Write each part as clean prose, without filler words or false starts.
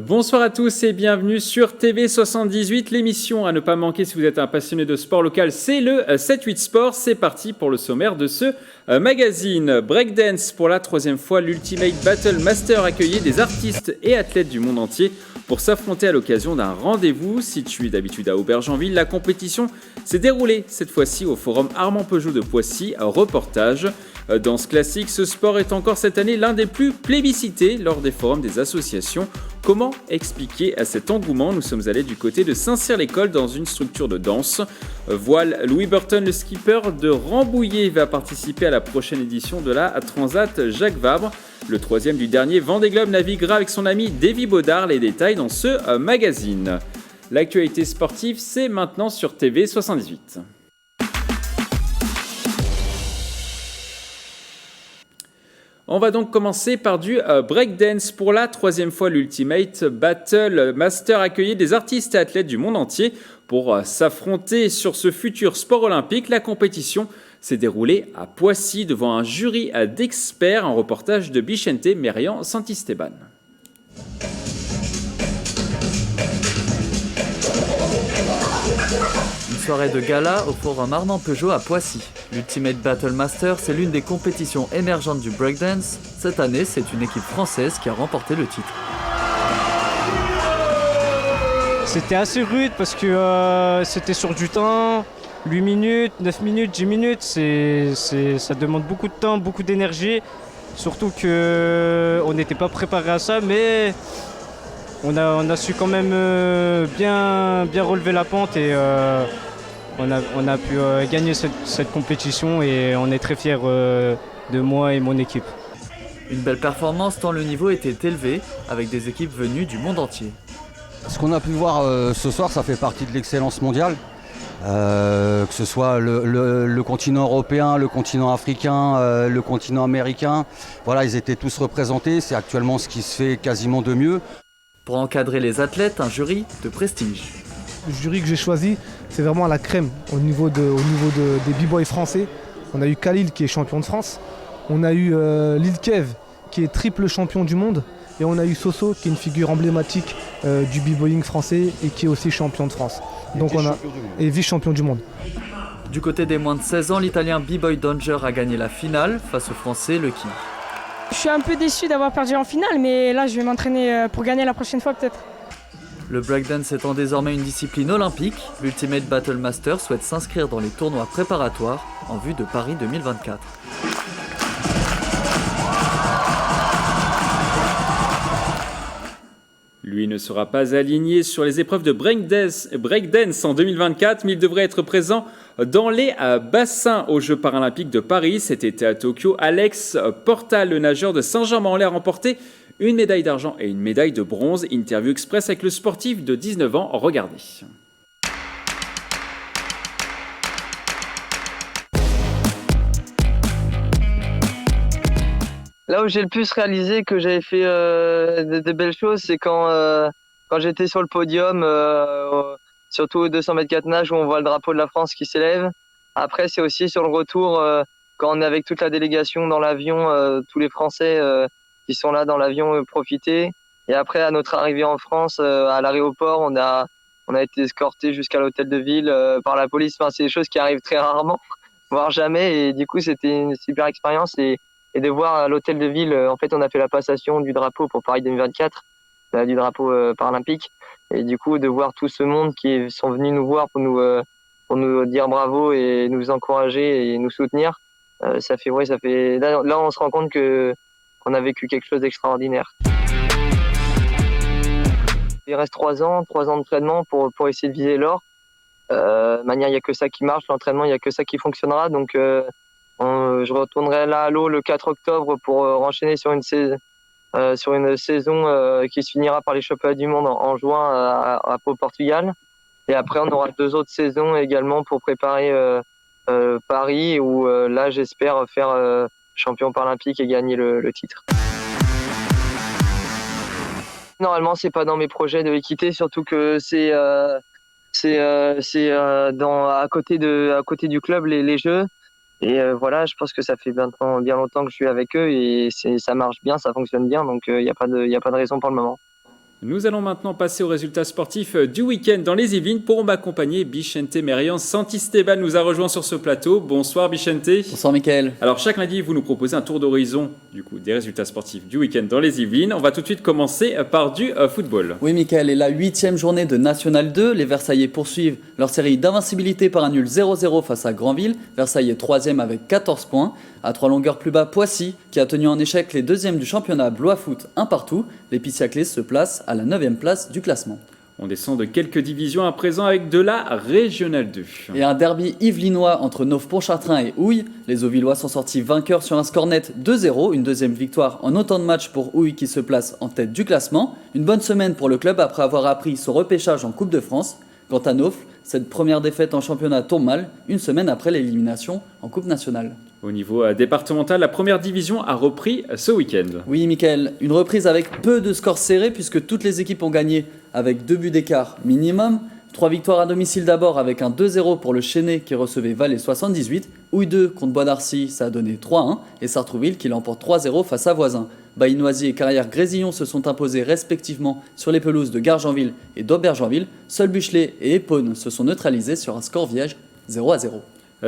Bonsoir à tous et bienvenue sur TV78, l'émission à ne pas manquer si vous êtes un passionné de sport local, c'est le 7-8 Sport. C'est parti pour le sommaire de ce magazine. Breakdance, pour la troisième fois, l'Ultimate Battle Master accueillait des artistes et athlètes du monde entier pour s'affronter à l'occasion d'un rendez-vous situé d'habitude à Aubergenville. La compétition s'est déroulée cette fois-ci au forum Armand Peugeot de Poissy. Reportage. Danse classique, ce sport est encore cette année l'un des plus plébiscités lors des forums des associations. Comment expliquer à cet engouement? Nous sommes allés du côté de Saint-Cyr-l'École dans une structure de danse. Voile, Louis Burton, le skipper de Rambouillet, va participer à la prochaine édition de la Transat Jacques Vabre. Le troisième du dernier Vendée Globe naviguera avec son ami Davy Baudard. Les détails dans ce magazine. L'actualité sportive, c'est maintenant sur TV78. On va donc commencer par du breakdance. Pour la troisième fois, l'Ultimate Battle Master accueillait des artistes et athlètes du monde entier pour s'affronter sur ce futur sport olympique. La compétition s'est déroulée à Poissy devant un jury d'experts. Un reportage de Bichente Merian Santisteban. Une soirée de gala au forum Armand Peugeot à Poissy. L'Ultimate Battle Master, c'est l'une des compétitions émergentes du breakdance. Cette année, c'est une équipe française qui a remporté le titre. C'était assez rude parce que c'était sur du temps, 8 minutes, 9 minutes, 10 minutes, ça demande beaucoup de temps, beaucoup d'énergie. Surtout qu'on n'était pas préparé à ça, mais on a su quand même bien relever la pente et on a pu gagner cette compétition et on est très fiers de moi et mon équipe. Une belle performance tant le niveau était élevé avec des équipes venues du monde entier. Ce qu'on a pu voir ce soir, ça fait partie de l'excellence mondiale. Que ce soit le continent européen, le continent africain, le continent américain. Voilà, ils étaient tous représentés. C'est actuellement ce qui se fait quasiment de mieux. Pour encadrer les athlètes, un jury de prestige. Le jury que j'ai choisi, c'est vraiment la crème au niveau des b-boys français. On a eu Khalil qui est champion de France. On a eu Lil Kev qui est triple champion du monde. Et on a eu Soso qui est une figure emblématique du b-boying français et qui est aussi champion de France. Donc et vice-champion du monde. Du côté des moins de 16 ans, l'Italien B-Boy Danger a gagné la finale face au Français Lucky. Je suis un peu déçu d'avoir perdu en finale, mais là je vais m'entraîner pour gagner la prochaine fois peut-être. Le breakdance étant désormais une discipline olympique, l'Ultimate Battle Master souhaite s'inscrire dans les tournois préparatoires en vue de Paris 2024. Lui ne sera pas aligné sur les épreuves de breakdance en 2024, mais il devrait être présent dans les bassins aux Jeux paralympiques de Paris. Cet été à Tokyo, Alex Portal, le nageur de Saint-Germain-en-Laye, a remporté une médaille d'argent et une médaille de bronze. Interview express avec le sportif de 19 ans. Regardez. Là où j'ai le plus réalisé que j'avais fait de belles choses, c'est quand j'étais sur le podium, surtout au 200 mètres 4 nage où on voit le drapeau de la France qui s'élève. Après, c'est aussi sur le retour, quand on est avec toute la délégation dans l'avion, tous les Français qui sont là dans l'avion profiter. Et après, à notre arrivée en France, à l'aéroport, on a été escorté jusqu'à l'hôtel de ville par la police. Enfin, c'est des choses qui arrivent très rarement, voire jamais. Et du coup, c'était une super expérience. Et de voir à l'hôtel de ville, en fait, on a fait la passation du drapeau pour Paris 2024, du drapeau paralympique. Et du coup, de voir tout ce monde qui sont venus nous voir pour nous dire bravo et nous encourager et nous soutenir, ça fait. Là, on se rend compte qu'on a vécu quelque chose d'extraordinaire. Il reste 3 ans d'entraînement pour essayer de viser l'or. Manière, il n'y a que ça qui marche, l'entraînement, il n'y a que ça qui fonctionnera. Donc, je retournerai là à l'eau le 4 octobre pour enchaîner sur une saison qui se finira par les championnats du monde en juin au Portugal. Et après, on aura 2 autres saisons également pour préparer Paris, où là, j'espère faire champion paralympique et gagner le titre. Normalement, c'est pas dans mes projets de l'équité, surtout que c'est à côté du club les Jeux. Et voilà, je pense que ça fait bien longtemps que je suis avec eux et ça marche bien, ça fonctionne bien, donc il y a pas de raison pour le moment. Nous allons maintenant passer aux résultats sportifs du week-end dans les Yvelines. Pour m'accompagner, Bichente Merian Santisteban nous a rejoint sur ce plateau. Bonsoir Bichente. Bonsoir Mickaël. Alors chaque lundi, vous nous proposez un tour d'horizon des résultats sportifs du week-end dans les Yvelines. On va tout de suite commencer par du football. Oui Mickaël, et la 8e journée de National 2, les Versaillais poursuivent leur série d'invincibilité par un nul 0-0 face à Granville. Versailles est 3e avec 14 points. À 3 longueurs plus bas, Poissy, qui a tenu en échec les 2e du championnat Blois Foot 1 partout. Les Pitiaclés se placent à la 9e place du classement. On descend de quelques divisions à présent avec de la Régionale 2. Et un derby yvelinois entre Nov-Pontchartrain et Houille. Les Auvillois sont sortis vainqueurs sur un score net 2-0. Une deuxième victoire en autant de matchs pour Houille qui se place en tête du classement. Une bonne semaine pour le club après avoir appris son repêchage en Coupe de France. Quant à Nov, cette première défaite en championnat tombe mal, une semaine après l'élimination en Coupe nationale. Au niveau départemental, la première division a repris ce week-end. Oui, Mickaël, une reprise avec peu de scores serrés puisque toutes les équipes ont gagné avec 2 buts d'écart minimum. 3 victoires à domicile d'abord avec un 2-0 pour le Chesnay qui recevait Valais 78. Houille 2 contre Bois d'Arcy, ça a donné 3-1. Et Sartrouville qui l'emporte 3-0 face à Voisin. Bailly-Noisy et Carrière-Grésillon se sont imposés respectivement sur les pelouses de Gargenville et d'Aubergenville. Seuls Buchelet et Épône se sont neutralisés sur un score vierge 0-0.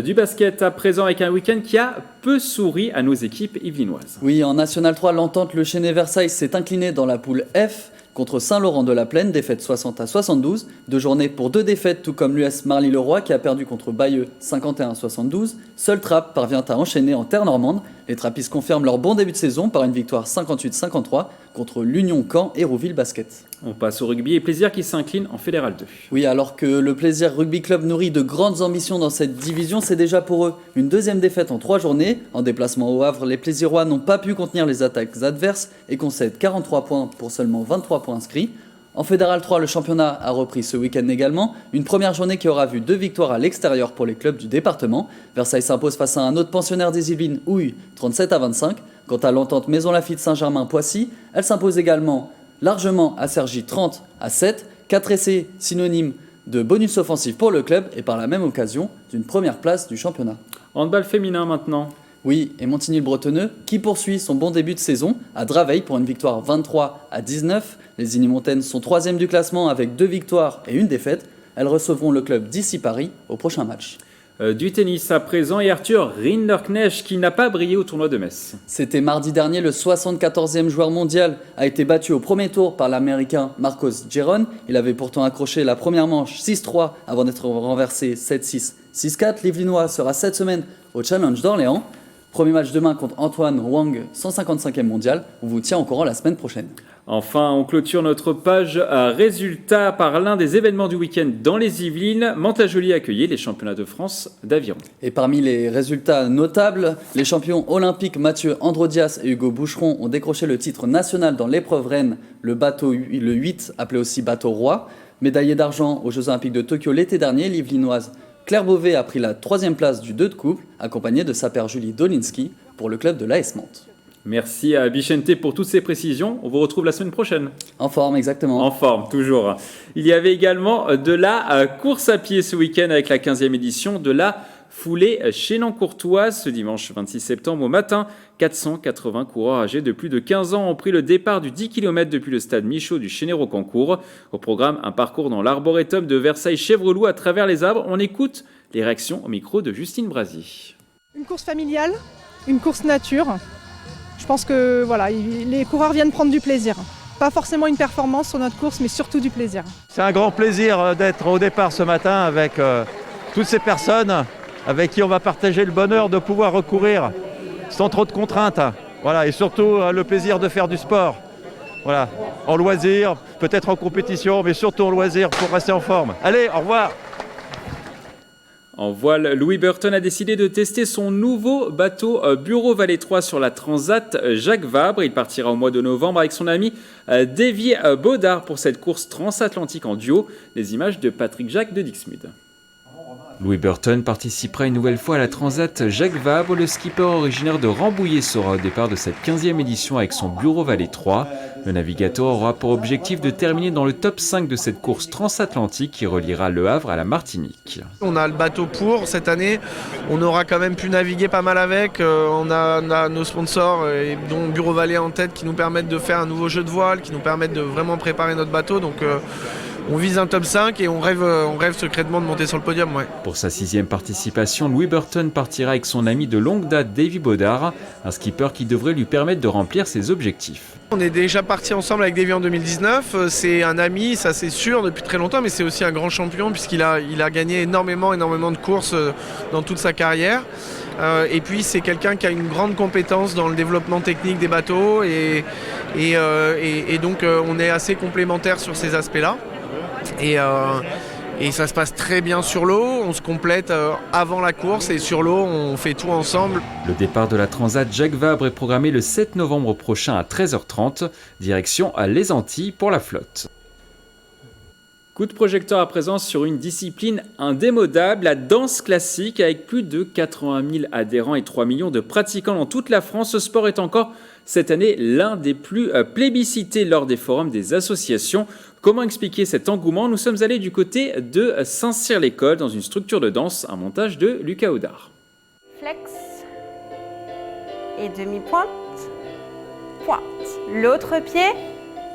Du basket à présent avec un week-end qui a peu souri à nos équipes yvelinoises. Oui, en National 3, l'entente Le Chesnay-Versailles s'est incliné dans la poule F contre Saint-Laurent-de-la-Plaine, défaite 60-72. 2 journées pour 2 défaites, tout comme l'US Marly-le-Roi qui a perdu contre Bayeux 51-72. Seul Trappes parvient à enchaîner en terre normande. Les Trappistes confirment leur bon début de saison par une victoire 58-53 contre l'Union Caen et Hérouville Basket. On passe au rugby et Plaisir qui s'incline en Fédéral 2. Oui, alors que le Plaisir Rugby Club nourrit de grandes ambitions dans cette division, c'est déjà pour eux une deuxième défaite en 3 journées. En déplacement au Havre, les Plaisirois n'ont pas pu contenir les attaques adverses et concèdent 43 points pour seulement 23 points inscrits. En Fédéral 3, le championnat a repris ce week-end également. Une première journée qui aura vu 2 victoires à l'extérieur pour les clubs du département. Versailles s'impose face à un autre pensionnaire des Yvelines, Houille, 37-25. Quant à l'entente Maison Lafitte Saint-Germain-Poissy, elle s'impose également largement à Cergy 30-7. 4 essais synonymes de bonus offensif pour le club et par la même occasion d'une première place du championnat. Handball féminin maintenant. Oui, et Montigny-le-Bretonneux qui poursuit son bon début de saison à Draveil pour une victoire 23-19. Les Unimontaines sont 3e du classement avec 2 victoires et 1 défaite. Elles recevront le club d'ici Paris au prochain match. Du tennis à présent et Arthur Rinderknecht qui n'a pas brillé au tournoi de Metz. C'était mardi dernier, le 74e joueur mondial a été battu au premier tour par l'Américain Marcos Giron. Il avait pourtant accroché la première manche 6-3 avant d'être renversé 7-6, 6-4. L'Yvelinois sera cette semaine au Challenge d'Orléans. Premier match demain contre Antoine Wang, 155e mondial. On vous tient au courant la semaine prochaine. Enfin, on clôture notre page à résultats par l'un des événements du week-end dans les Yvelines. Mantes-la-Jolie accueillait les championnats de France d'aviron. Et parmi les résultats notables, les champions olympiques Mathieu Androdias et Hugo Boucheron ont décroché le titre national dans l'épreuve reine, le 8, appelé aussi bateau roi. Médaillée d'argent aux Jeux olympiques de Tokyo l'été dernier, l'Yvelinoise Claire Beauvais a pris la 3e place du 2 de couple, accompagnée de sa paire Julie Dolinski pour le club de l'AS Mantes. Merci à Bichente pour toutes ces précisions. On vous retrouve la semaine prochaine. En forme, exactement. En forme, toujours. Il y avait également de la course à pied ce week-end avec la 15e édition de la foulée Chénan-Courtoise. Ce dimanche 26 septembre au matin, 480 coureurs âgés de plus de 15 ans ont pris le départ du 10 km depuis le stade Michaud du Chénet-Rocamcourt. Au programme, un parcours dans l'arboretum de Versailles-Chevreloup à travers les arbres. On écoute les réactions au micro de Justine Brasier. Une course familiale, une course nature. Je pense que voilà, les coureurs viennent prendre du plaisir. Pas forcément une performance sur notre course, mais surtout du plaisir. C'est un grand plaisir d'être au départ ce matin avec toutes ces personnes avec qui on va partager le bonheur de pouvoir recourir sans trop de contraintes. Voilà, et surtout le plaisir de faire du sport. Voilà, en loisir, peut-être en compétition, mais surtout en loisir pour rester en forme. Allez, au revoir. En voile, Louis Burton a décidé de tester son nouveau bateau Bureau Vallée 3 sur la Transat Jacques Vabre. Il partira au mois de novembre avec son ami Davy Baudard pour cette course transatlantique en duo. Les images de Patrick Jacques de Dixmude. Louis Burton participera une nouvelle fois à la Transat Jacques Vabre. Le skipper originaire de Rambouillet sera au départ de cette 15e édition avec son Bureau Vallée 3. Le Navigator aura pour objectif de terminer dans le top 5 de cette course transatlantique qui reliera Le Havre à la Martinique. On a le bateau pour cette année, on aura quand même pu naviguer pas mal avec, on a nos sponsors, dont Bureau Vallée en tête, qui nous permettent de faire un nouveau jeu de voile, qui nous permettent de vraiment préparer notre bateau. Donc on vise un top 5 et on rêve secrètement de monter sur le podium. Ouais. Pour sa 6e participation, Louis Burton partira avec son ami de longue date Davy Baudard, un skipper qui devrait lui permettre de remplir ses objectifs. On est déjà parti ensemble avec Davy en 2019, c'est un ami, ça c'est sûr, depuis très longtemps, mais c'est aussi un grand champion puisqu'il a gagné énormément de courses dans toute sa carrière. Et puis c'est quelqu'un qui a une grande compétence dans le développement technique des bateaux et donc on est assez complémentaires sur ces aspects-là. Et ça se passe très bien sur l'eau, on se complète avant la course et sur l'eau on fait tout ensemble. Le départ de la Transat Jacques Vabre est programmé le 7 novembre prochain à 13h30, direction à Les Antilles pour la flotte. Coup de projecteur à présent sur une discipline indémodable, la danse classique, avec plus de 80 000 adhérents et 3 millions de pratiquants dans toute la France. Ce sport est encore cette année l'un des plus plébiscités lors des forums des associations. Comment expliquer cet engouement? Nous sommes allés du côté de Saint-Cyr-l'École dans une structure de danse, un montage de Lucas Audard. Flex et demi-pointe, pointe. L'autre pied.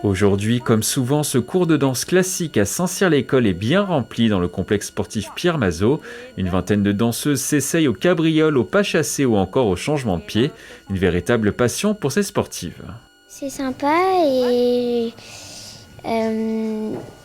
Aujourd'hui, comme souvent, ce cours de danse classique à Saint-Cyr-l'École est bien rempli dans le complexe sportif Pierre Mazot. Une vingtaine de danseuses s'essayent au cabriole, au pas chassé ou encore au changement de pied. Une véritable passion pour ces sportives. C'est sympa et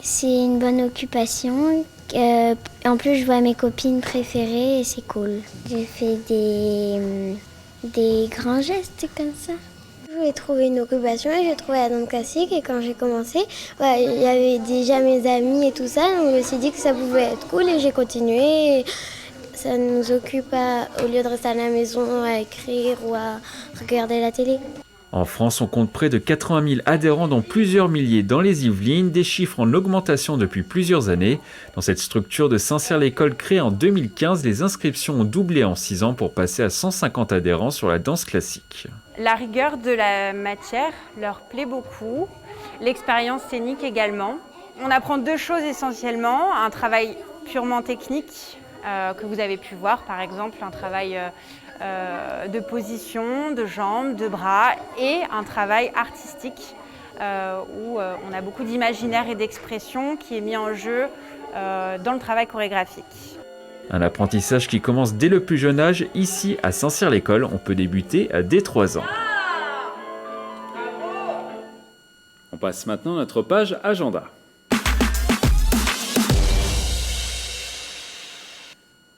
c'est une bonne occupation. En plus, je vois mes copines préférées et c'est cool. J'ai fait des grands gestes comme ça. J'ai trouvé une occupation et j'ai trouvé la danse classique et quand j'ai commencé, il y avait déjà mes amis et tout ça, donc je me suis dit que ça pouvait être cool et j'ai continué. Ça nous occupe au lieu de rester à la maison à écrire ou à regarder la télé. En France, on compte près de 80 000 adhérents, dont plusieurs milliers dans les Yvelines, des chiffres en augmentation depuis plusieurs années. Dans cette structure de Saint-Cyr-l'École créée en 2015, les inscriptions ont doublé en 6 ans pour passer à 150 adhérents sur la danse classique. La rigueur de la matière leur plaît beaucoup, l'expérience scénique également. On apprend 2 choses essentiellement, un travail purement technique que vous avez pu voir, par exemple un travail de position, de jambes, de bras et un travail artistique où on a beaucoup d'imaginaire et d'expression qui est mis en jeu dans le travail chorégraphique. Un apprentissage qui commence dès le plus jeune âge. Ici, à Saint-Cyr-l'École, on peut débuter dès 3 ans. On passe maintenant à notre page agenda.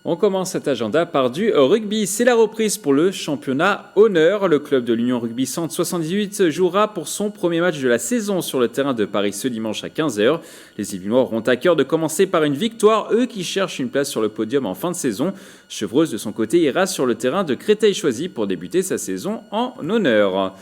On commence cet agenda par du rugby. C'est la reprise pour le championnat honneur. Le club de l'Union Rugby Centre 78 jouera pour son premier match de la saison sur le terrain de Paris ce dimanche à 15h. Les Yvelinois auront à cœur de commencer par une victoire, eux qui cherchent une place sur le podium en fin de saison. Chevreuse de son côté ira sur le terrain de Créteil-Choisy pour débuter sa saison en honneur.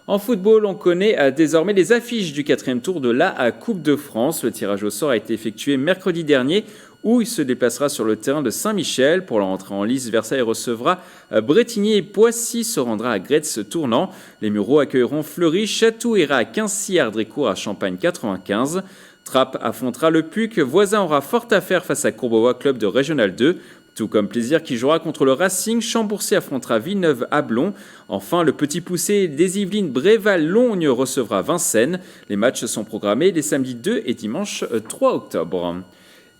En football, on connaît désormais les affiches du 4e tour de la Coupe de France. Le tirage au sort a été effectué mercredi dernier, où il se déplacera sur le terrain de Saint-Michel. Pour la rentrée en lice, Versailles recevra Bretigny et Poissy se rendra à Gretz-Tournant. Les Mureaux accueilleront Fleury, Chatou ira à Quincy-Ardrécourt à Champagne 95. Trappes affrontera le Puc, Voisin aura fort à faire face à Courbevoie, club de Régional 2. Tout comme Plaisir qui jouera contre le Racing, Chambourcy affrontera Villeneuve à Blon. Enfin, le petit poussé des Yvelines Bréval-Logne recevra Vincennes. Les matchs sont programmés les samedis 2 et dimanche 3 octobre.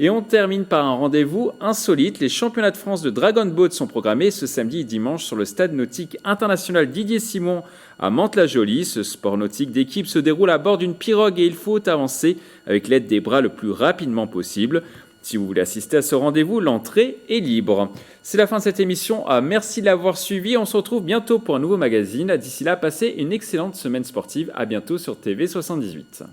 Et on termine par un rendez-vous insolite. Les championnats de France de Dragon Boat sont programmés ce samedi et dimanche sur le stade nautique international Didier Simon à Mantes-la-Jolie. Ce sport nautique d'équipe se déroule à bord d'une pirogue et il faut avancer avec l'aide des bras le plus rapidement possible. Si vous voulez assister à ce rendez-vous, l'entrée est libre. C'est la fin de cette émission. Merci de l'avoir suivi. On se retrouve bientôt pour un nouveau magazine. D'ici là, passez une excellente semaine sportive. À bientôt sur TV78.